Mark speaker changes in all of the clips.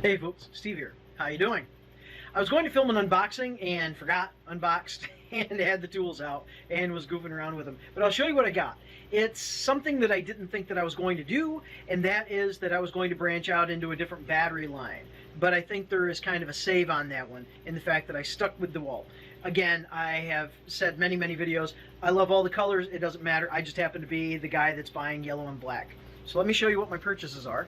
Speaker 1: Hey folks, Steve here. How you doing? I was going to film an unboxing and forgot, unboxed, and had the tools out and was goofing around with them. But I'll show you what I got. It's something that I didn't think that I was going to do, and that is that I was going to branch out into a different battery line. But I think there is kind of a save on that one in the fact that I stuck with DeWalt. Again, I have said many videos, I love all the colors, it doesn't matter, I just happen to be the guy that's buying yellow and black. So let me show you what my purchases are.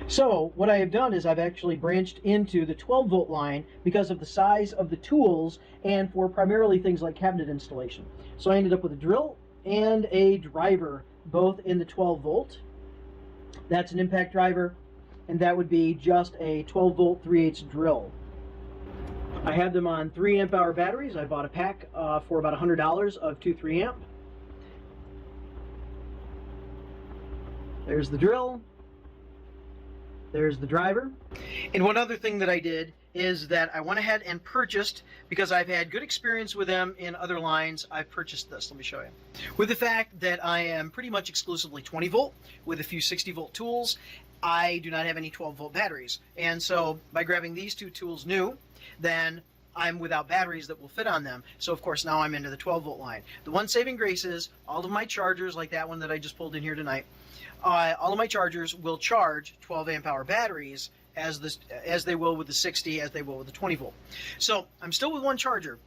Speaker 1: So what I have done is I've actually branched into the 12 volt line because of the size of the tools and for primarily things like cabinet installation. So I ended up with a drill and a driver, both in the 12 volt. That's an impact driver, and that would be just a 12 volt 3/8 drill. I have them on 3 amp hour batteries. I bought a pack for about $100 of 2 3 amp. There's the drill. There's the driver. And one other thing that I did is that I went ahead and purchased, because I've had good experience with them in other lines, I purchased this. Let me show you. With the fact that I am pretty much exclusively 20 volt with a few 60 volt tools, I do not have any 12 volt batteries. And so by grabbing these two tools new, then I'm without batteries that will fit on them. So of course now I'm into the 12 volt line. The one saving grace is all of my chargers, like that one that I just pulled in here tonight, all of my chargers will charge 12 amp hour batteries as they will with the 60, as they will with the 20 volt. So I'm still with one charger,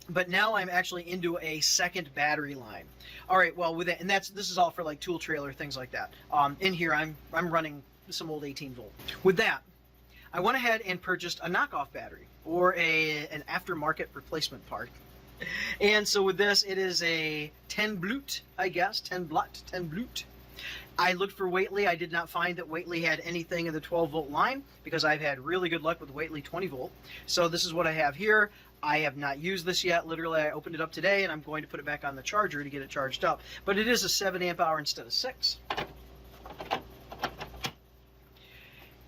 Speaker 1: but now I'm actually into a second battery line. All right, well with it, and this is all for like tool trailer, things like that. In here I'm running some old 18 volt. With that, I went ahead and purchased a knockoff battery, or an aftermarket replacement part. And so with this, it is a 10 Blut, I guess, 10 Blut. I looked for Whately. I did not find that Whately had anything in the 12 volt line because I've had really good luck with Whately 20 volt. So this is what I have here. I have not used this yet. Literally, I opened it up today and I'm going to put it back on the charger to get it charged up. But it is a 7 amp hour instead of 6.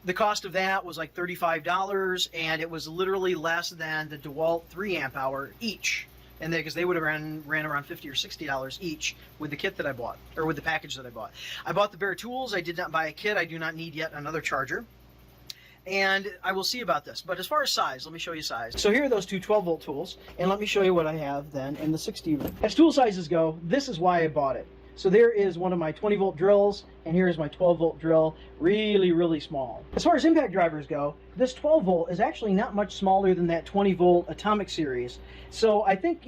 Speaker 1: The cost of that was like $35, and it was literally less than the DeWalt 3 amp hour each. And because they would have ran around $50 or $60 each with the kit that I bought, or with the package that I bought. I bought the bare tools. I did not buy a kit. I do not need yet another charger. And I will see about this. But as far as size, let me show you size. So here are those two 12 volt tools, and let me show you what I have then in the 60. As tool sizes go, this is why I bought it. So there is one of my 20 volt drills, and here is my 12 volt drill, really small. As far as impact drivers go, this 12 volt is actually not much smaller than that 20 volt atomic series. So I think,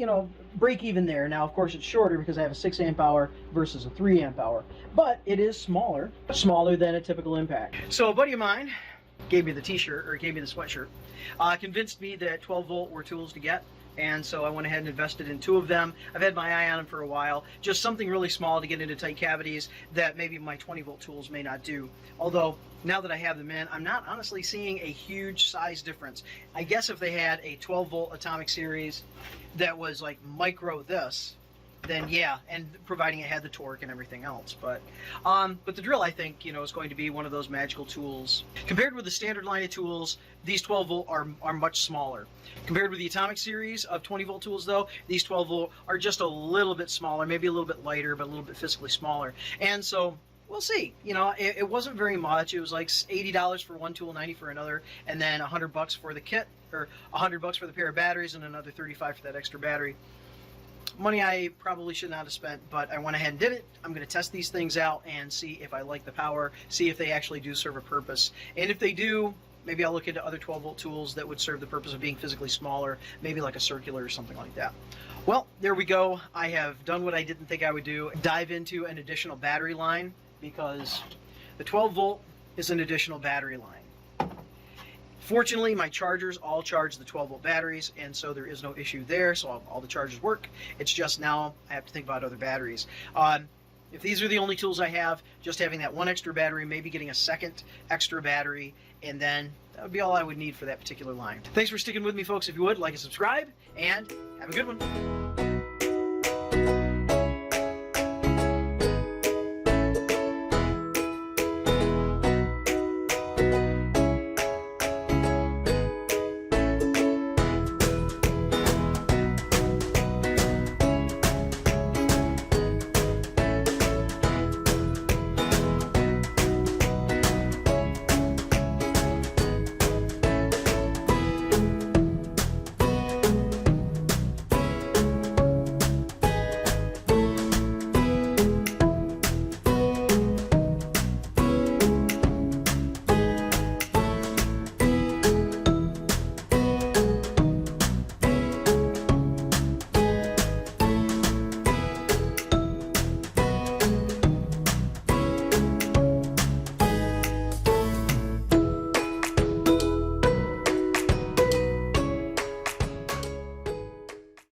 Speaker 1: break even there. Now, of course, it's shorter because I have a 6 amp hour versus a 3 amp hour, but it is smaller than a typical impact. So a buddy of mine gave me the t-shirt, or gave me the sweatshirt, convinced me that 12 volt were tools to get. And so I went ahead and invested in 2 of them. I've had my eye on them for a while. Just something really small to get into tight cavities that maybe my 20 volt tools may not do. Although, now that I have them in, I'm not honestly seeing a huge size difference. I guess if they had a 12 volt atomic series that was like micro this, then yeah, and providing it had the torque and everything else. But the drill, I think, is going to be one of those magical tools. Compared with the standard line of tools, these 12 volt are much smaller. Compared with the atomic series of 20 volt tools, though, these 12 volt are just a little bit smaller, maybe a little bit lighter, but a little bit physically smaller. And so we'll see. It wasn't very much. It was like $80 for one tool, $90 for another, and then $100 for the kit, or $100 for the pair of batteries, and another $35 for that extra battery. Money I probably should not have spent, but I went ahead and did it. I'm going to test these things out and see if I like the power, see if they actually do serve a purpose. And if they do, maybe I'll look into other 12 volt tools that would serve the purpose of being physically smaller, maybe like a circular or something like that. Well, there we go. I have done what I didn't think I would do, dive into an additional battery line, because the 12 volt is an additional battery line. Fortunately, my chargers all charge the 12 volt batteries, and so there is no issue there, so all the chargers work. It's just now I have to think about other batteries. If these are the only tools I have, just having that one extra battery, maybe getting a second extra battery, and then that would be all I would need for that particular line. Thanks for sticking with me, folks. If you would, like and subscribe, and have a good one.